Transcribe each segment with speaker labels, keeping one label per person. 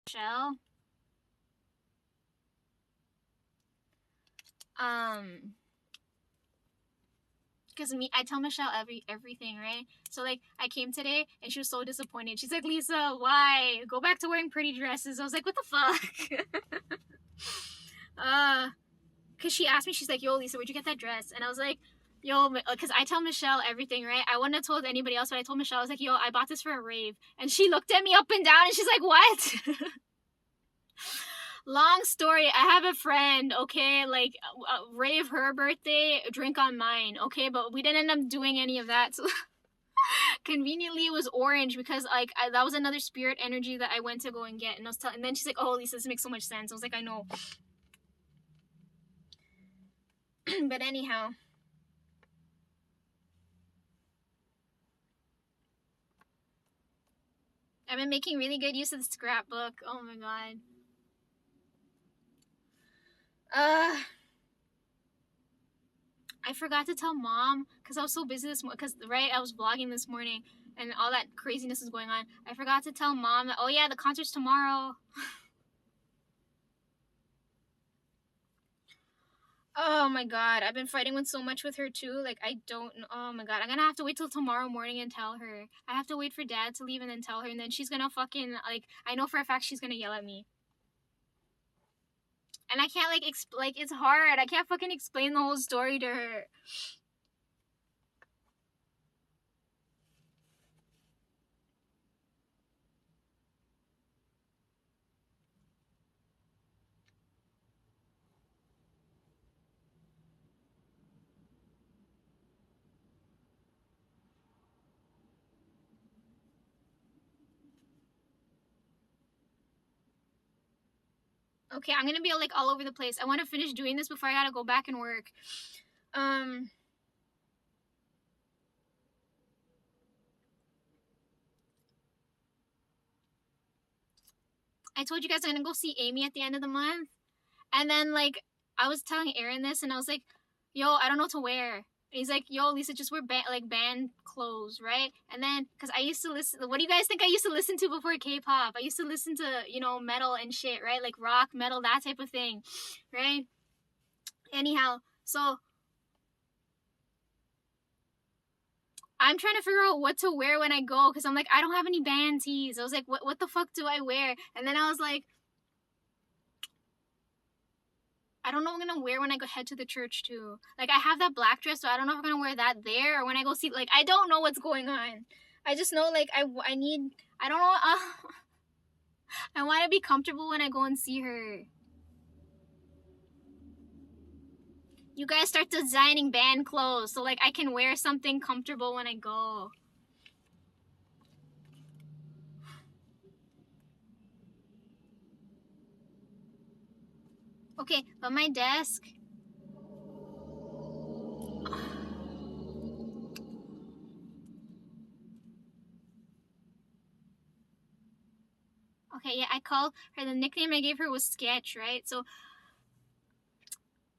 Speaker 1: Michelle. Because I tell Michelle everything, right? So like I came today and she was so disappointed. She's like, Lisa, why? Go back to wearing pretty dresses. I was like, what the fuck? Cause she asked me, she's like, yo, Lisa, where'd you get that dress? And I was like, yo, because I tell Michelle everything, right? I wouldn't have told anybody else, but I told Michelle, I was like, yo, I bought this for a rave. And she looked at me up and down and she's like, what? Long story, I have a friend, okay, like rave her birthday, drink on mine, okay, but we didn't end up doing any of that. So conveniently it was orange because like that was another spirit energy that I went to go and get, and I was telling, and then she's like, oh, Lisa, this makes so much sense. I was like, I know. But anyhow, I've been making really good use of the scrapbook. Oh my god. I forgot to tell mom because I was so busy this morning. Because right, I was vlogging this morning and all that craziness is going on. I forgot to tell mom that, oh yeah, the concert's tomorrow. Oh my god, I've been fighting with so much with her too. Like I don't know. Oh my god, I'm gonna have to wait till tomorrow morning and tell her. I have to wait for dad to leave and then tell her, and then she's gonna fucking like. I know for a fact she's gonna yell at me. And I can't like it's hard. I can't fucking explain the whole story to her. Okay, I'm gonna be like all over the place. I want to finish doing this before I gotta go back and work. I told you guys I'm gonna go see Amy at the end of the month, and then like I was telling Aaron this, and I was like, "Yo, I don't know what to wear." And he's like, "Yo, Lisa, just wear band clothes, right?" And then, cause I used to listen. What do you guys think I used to listen to before K-pop? I used to listen to metal and shit, right? Like rock, metal, that type of thing, right? Anyhow, so I'm trying to figure out what to wear when I go, because I'm like, I don't have any band tees. I was like, what the fuck do I wear? And then I was like, I don't know what I'm gonna wear when I go head to the church too. Like I have that black dress, so I don't know if I'm gonna wear that there or when I go see. Like I don't know what's going on. I just know like I need. I don't know. I want to be comfortable when I go and see her. You guys start designing band clothes so like I can wear something comfortable when I go. Okay, but my desk. Okay, yeah, I called her. The nickname I gave her was Sketch, right? So,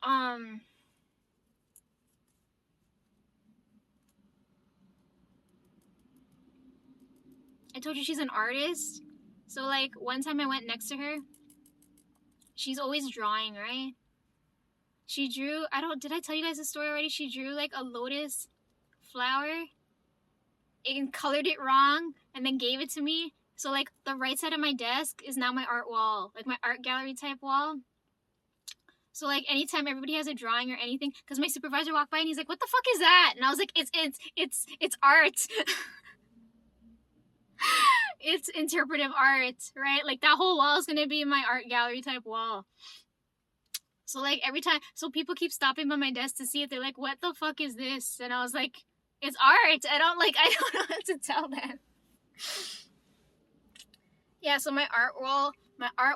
Speaker 1: I told you she's an artist. So, like, one time I went next to her. She's always drawing, right? She drew, did I tell you guys the story already? She drew, like, a lotus flower and colored it wrong and then gave it to me. So, like, the right side of my desk is now my art wall, like my art gallery type wall. So like anytime everybody has a drawing or anything, because my supervisor walked by and he's like, "What the fuck is that?" And I was like, "It's art." It's interpretive art, right? Like that whole wall is gonna be my art gallery type wall. So like every time, so people keep stopping by my desk to see it. They're like, "What the fuck is this?" And I was like, "It's art." I don't know what to tell them. Yeah, so my art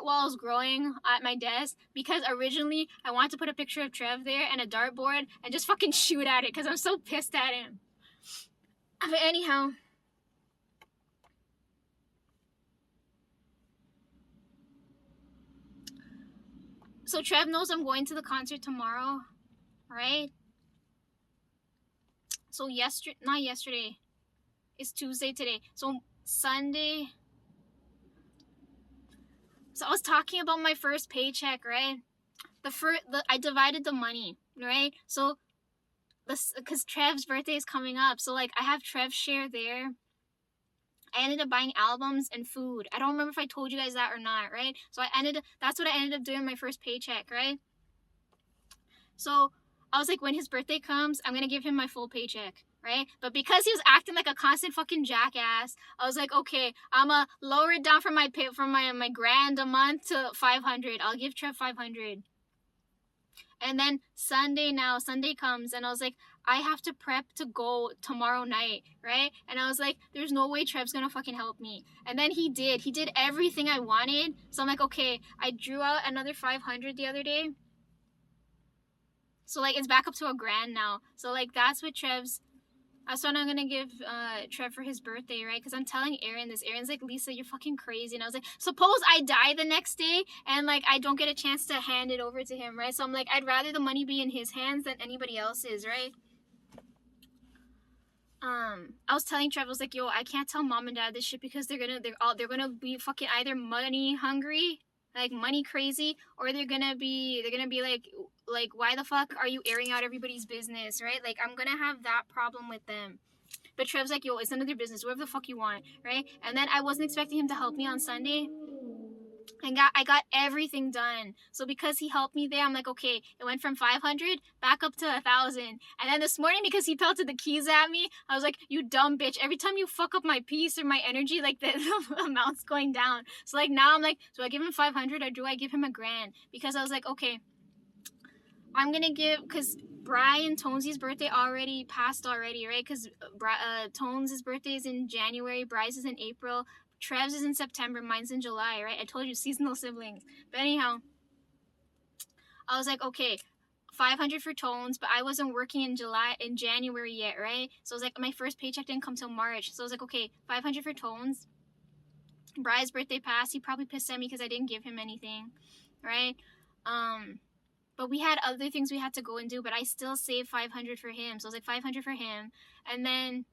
Speaker 1: wall is growing at my desk because originally I wanted to put a picture of Trev there and a dartboard and just fucking shoot at it because I'm so pissed at him. But anyhow, so Trev knows I'm going to the concert tomorrow, right? So not yesterday, it's Tuesday today. So Sunday, So I was talking about my first paycheck, right? I divided the money, right? So this, because Trev's birthday is coming up, so like I have Trev's share there. I ended up buying albums and food. I don't remember if I told you guys that or not, right? So that's what I ended up doing my first paycheck, right? So I was like, when his birthday comes, I'm gonna give him my full paycheck, right? But because he was acting like a constant fucking jackass, I was like, okay, I'ma lower it down from my grand a month to 500. I'll give Trev 500. And then Sunday comes, and I was like, I have to prep to go tomorrow night, right? And I was like, there's no way Trev's gonna fucking help me. And then he did. He did everything I wanted. So I'm like, okay, I drew out another 500 the other day. So like it's back up to a grand now. So like that's what I'm gonna give Trev for his birthday, right? Because I'm telling Aaron this. Aaron's like, Lisa, you're fucking crazy. And I was like, suppose I die the next day and like I don't get a chance to hand it over to him, right? So I'm like, I'd rather the money be in his hands than anybody else's, right? I was telling Trev, I was like, yo, I can't tell mom and dad this shit because they're gonna be fucking either money hungry, like money crazy, or they're gonna be like why the fuck are you airing out everybody's business, right? Like I'm gonna have that problem with them. But Trev's like, yo, it's none of their business, whatever the fuck you want, right? And then I wasn't expecting him to help me on Sunday. I got everything done. So because he helped me there, I'm like, okay, it went from 500 back up to 1,000. And then this morning, because he pelted the keys at me, I was like, you dumb bitch. Every time you fuck up my peace or my energy, like the amount's going down. So like now I'm like, do I give him 500 or do I give him a grand? Because I was like, okay, I'm gonna give, because Brian Tonesy's birthday already passed already, right? Because Tones' birthday is in January, Bryce's is in April, Trev's is in September, mine's in July, right? I told you, seasonal siblings. But anyhow, I was like, okay, 500 for Tones, but I wasn't working in January yet, right? So I was like, my first paycheck didn't come till March. So I was like, okay, 500 for Tones. Bry's birthday passed. He probably pissed at me because I didn't give him anything, right? But we had other things we had to go and do, but I still saved 500 for him. So I was like, 500 for him. And then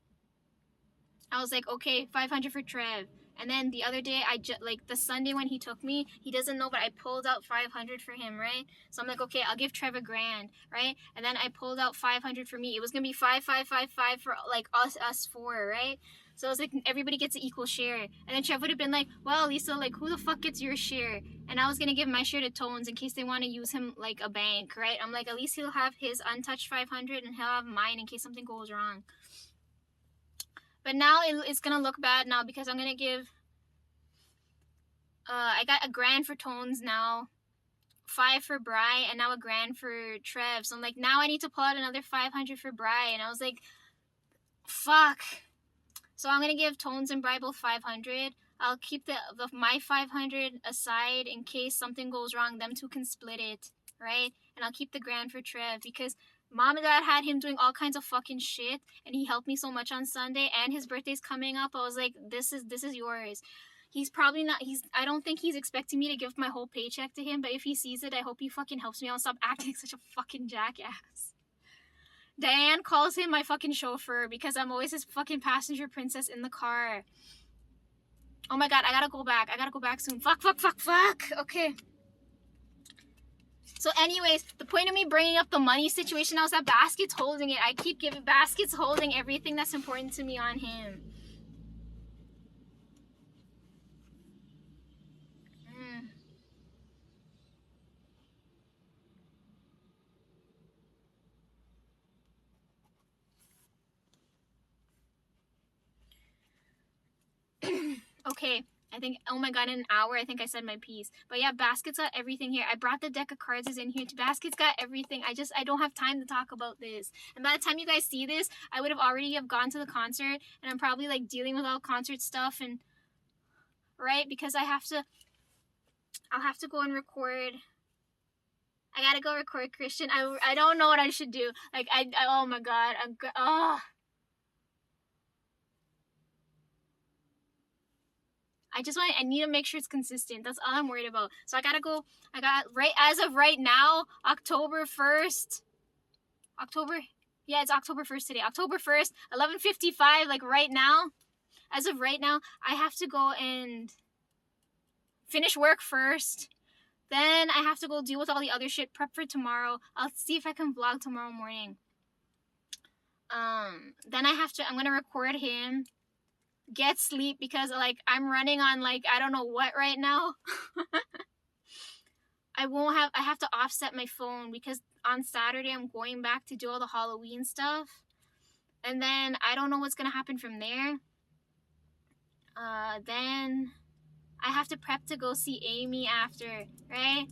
Speaker 1: I was like, okay, 500 for Trev. And then the other day, like the Sunday when he took me, he doesn't know, but I pulled out 500 for him, right? So I'm like, okay, I'll give Trev a grand, right? And then I pulled out 500 for me. It was gonna be 5 for like us four, right? So I was like, everybody gets an equal share. And then Trev would have been like, well, Lisa, like who the fuck gets your share? And I was gonna give my share to Tones in case they want to use him like a bank, right? I'm like, at least he'll have his untouched 500 and he'll have mine in case something goes wrong. But now it's gonna look bad now because I'm gonna give. I got a grand for Tones now, 5 for Bri, and now a grand for Trev. So I'm like, now I need to pull out another 500 for Bri, and I was like, fuck. So I'm gonna give Tones and Bri both 500. I'll keep my 500 aside in case something goes wrong. Them two can split it, right? And I'll keep the grand for Trev because Mom and Dad had him doing all kinds of fucking shit, and he helped me so much on Sunday, and his birthday's coming up. I was like, this is yours. He's probably not, I don't think he's expecting me to give my whole paycheck to him, but if he sees it, I hope he fucking helps me out and stop acting like such a fucking jackass. Diane calls him my fucking chauffeur because I'm always his fucking passenger princess in the car. Oh my god, I gotta go back soon. Fuck. Okay. So anyways, the point of me bringing up the money situation now is that Basket's holding it. I keep giving Basket's holding everything that's important to me on him. Okay. I think, oh my god, in an hour, I think I said my piece. But yeah, Basket's got everything here. I brought the deck of cards is in here. Basket's got everything. I don't have time to talk about this. And by the time you guys see this, I would have already gone to the concert. And I'm probably like dealing with all concert stuff and, right? Because I'll have to go and record. I gotta go record Christian. I don't know what I should do. Like, oh my god. I need to make sure it's consistent. That's all I'm worried about. So I gotta go. As of right now, October 1st. It's October 1st today. October 1st, 11:55, like right now. As of right now, I have to go and finish work first. Then I have to go deal with all the other shit, prep for tomorrow. I'll see if I can vlog tomorrow morning. Then I'm gonna record him, get sleep, because like I'm running on like I don't know what right now. I have to offset my phone because on Saturday I'm going back to do all the Halloween stuff. And then I don't know what's gonna happen from there. Then I have to prep to go see Amy after, right?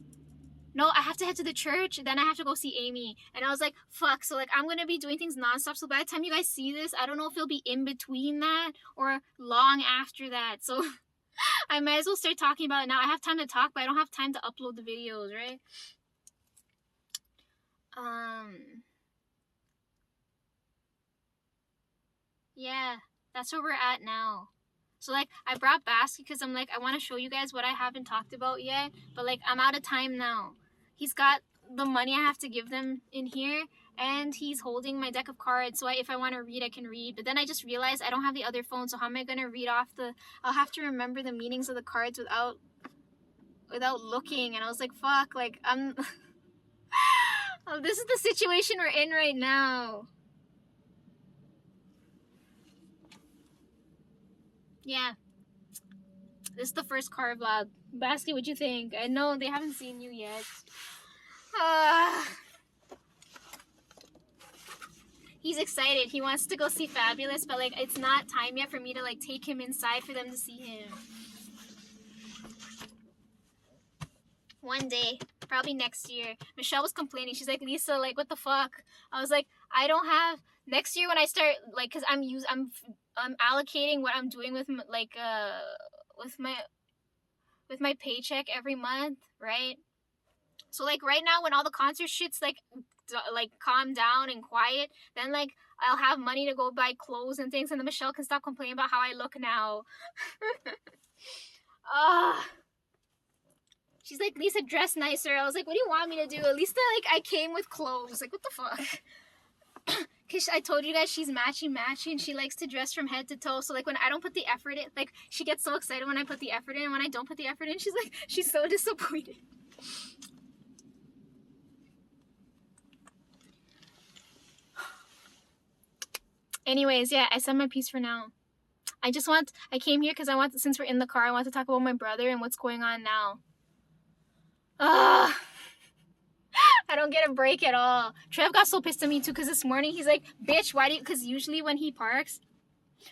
Speaker 1: No, I have to head to the church, then I have to go see Amy. And I was like, fuck, so like I'm gonna be doing things nonstop. So by the time you guys see this, I don't know if it'll be in between that or long after that. So I might as well start talking about it now. I have time to talk, but I don't have time to upload the videos, right? Yeah, that's where we're at now. So like I brought Basket because I'm like I want to show you guys what I haven't talked about yet, but like I'm out of time now. He's got the money I have to give them in here, and he's holding my deck of cards, so if I want to read I can read. But then I just realized I don't have the other phone, so how am I gonna read off I'll have to remember the meanings of the cards without looking. And I was like, fuck, like I'm oh, this is the situation we're in right now. Yeah, this is the first car vlog. Basket, what'd you think? I know they haven't seen you yet. He's excited. He wants to go see Fabulous, but like it's not time yet for me to like take him inside for them to see him. One day, probably next year. Michelle was complaining. She's like, Lisa, like what the fuck? I was like, I don't have next year when I start like, cause I'm allocating what I'm doing with like with my paycheck every month, right? So like right now when all the concert shit's like calm down and quiet, then like I'll have money to go buy clothes and things, and then Michelle can stop complaining about how I look now. She's like, Lisa, dress nicer. I was like, what do you want me to do? At least I came with clothes. Like, what the fuck? Because I told you guys she's matchy. She likes to dress from head to toe. So, like, when I don't put the effort in, like, she gets so excited when I put the effort in. And when I don't put the effort in, she's like, she's so disappointed. Anyways, yeah, I said my piece for now. I came here because since we're in the car, I want to talk about my brother and what's going on now. I don't get a break at all. Trev got so pissed at me too because this morning he's like, bitch, why do you, because usually when he parks,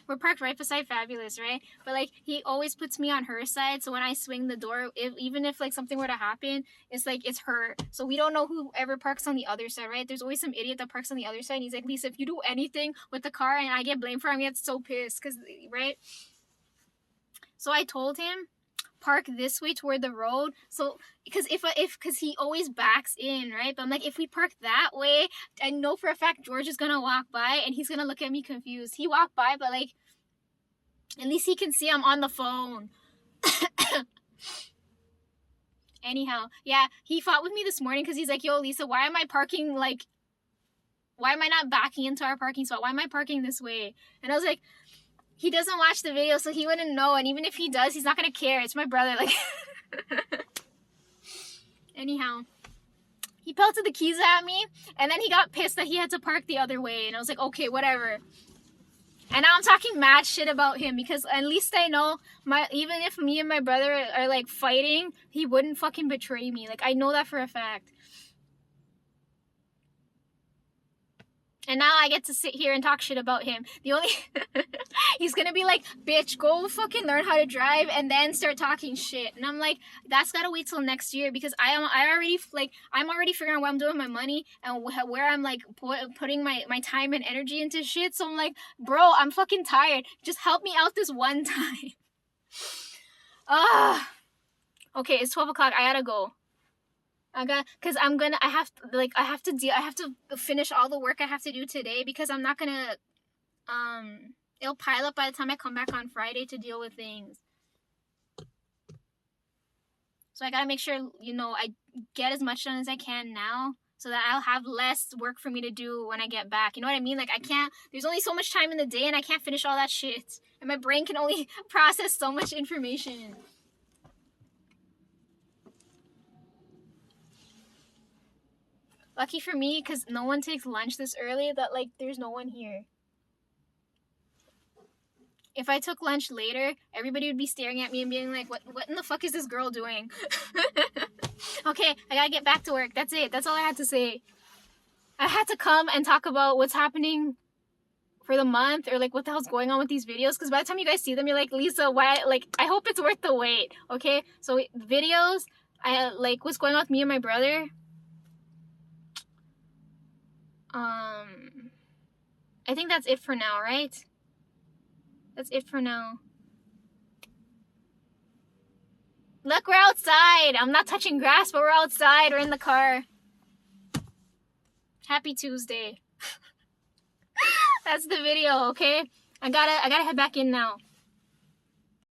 Speaker 1: we're parked right beside Fabulous, right? But like he always puts me on her side, so when I swing the door, even if like something were to happen, it's like it's her. So we don't know whoever parks on the other side, right? There's always some idiot that parks on the other side, and he's like, Lisa, if you do anything with the car and I get blamed for it, I'm gonna get so pissed, because right? So I told him, park this way toward the road, so because because he always backs in, right? But I'm like, if we park that way, I know for a fact George is gonna walk by and he's gonna look at me confused. He walked by, but like at least he can see I'm on the phone. Anyhow, yeah, he fought with me this morning because he's like, yo, Lisa, why am I parking like, why am I not backing into our parking spot? Why am I parking this way? And I was like, he doesn't watch the video, so he wouldn't know. And even if he does, he's not going to care. It's my brother. Like, anyhow, he pelted the keys at me, and then he got pissed that he had to park the other way. And I was like, okay, whatever. And now I'm talking mad shit about him because at least I know even if me and my brother are like fighting, he wouldn't fucking betray me. Like, I know that for a fact. And now I get to sit here and talk shit about him. The only... He's gonna be like, bitch, go fucking learn how to drive and then start talking shit. And I'm like, that's gotta wait till next year because I'm already figuring out what I'm doing with my money and where I'm like putting my time and energy into shit. So I'm like, bro, I'm fucking tired. Just help me out this one time. Okay, it's 12 o'clock. I gotta go. I have to finish all the work I have to do today because I'm not gonna, it'll pile up by the time I come back on Friday to deal with things. So I gotta make sure, I get as much done as I can now so that I'll have less work for me to do when I get back. You know what I mean? Like, there's only so much time in the day and I can't finish all that shit. And my brain can only process so much information. Lucky for me, because no one takes lunch this early, that, like, there's no one here. If I took lunch later, everybody would be staring at me and being like, what in the fuck is this girl doing? Okay, I gotta get back to work. That's it. That's all I had to say. I had to come and talk about what's happening for the month, or like what the hell's going on with these videos, because by the time you guys see them, you're like, Lisa, why? Like, I hope it's worth the wait. Okay, so videos, I like what's going on with me and my brother. I think that's it for now, right? That's it for now. Look, we're outside. I'm not touching grass, but we're outside. We're in the car. Happy Tuesday. That's the video, okay? I gotta head back in now.